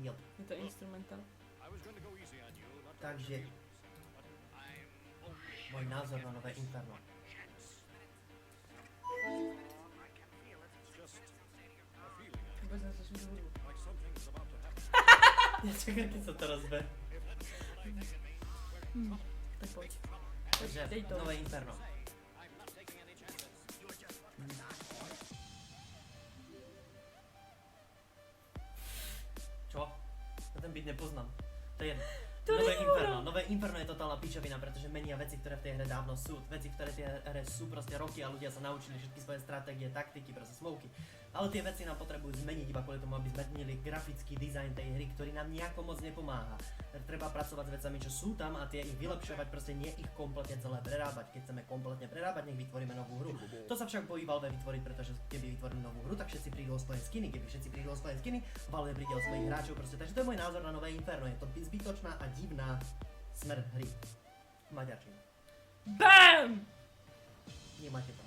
Jo. Je to instrumentál. Takže môj názor na nové Inferno. Vôbec neslyším tú hudbu. Ja čakám, keď sa to rozbe. Tak poď. Takže Dej to. nové Inferno. Čo? Ja ten beat nepoznám. To je jedno. To Nové není Inferno. ono. Nové Inferno je totálna pičovina, pretože menia veci, ktoré v tej hre dávno sú. Veci, ktoré v tej hre sú proste roky a ľudia sa naučili všetky svoje stratégie, taktiky, proste smoky. Ale tie veci nám potrebujú zmeniť iba kvôli tomu, aby zmenili grafický dizajn tej hry, ktorý nám nejako moc nepomáha. Treba pracovať s vecami, čo sú tam a tie ich vylepšovať, proste nie ich kompletne celé prerábať. Keď chceme kompletne prerábať, nech vytvoríme novú hru. To sa však bojí Valve vytvoriť, pretože keby vytvorili novú hru, tak všetci prídu o svoje skiny. Keby všetci prídu o svoje skiny, Valve príde o svojich hráčov, proste. Takže to je môj názor na nové Inferno. Je to zbytočná a divná smer hry. Maďarčina. BAM! Nemáte to.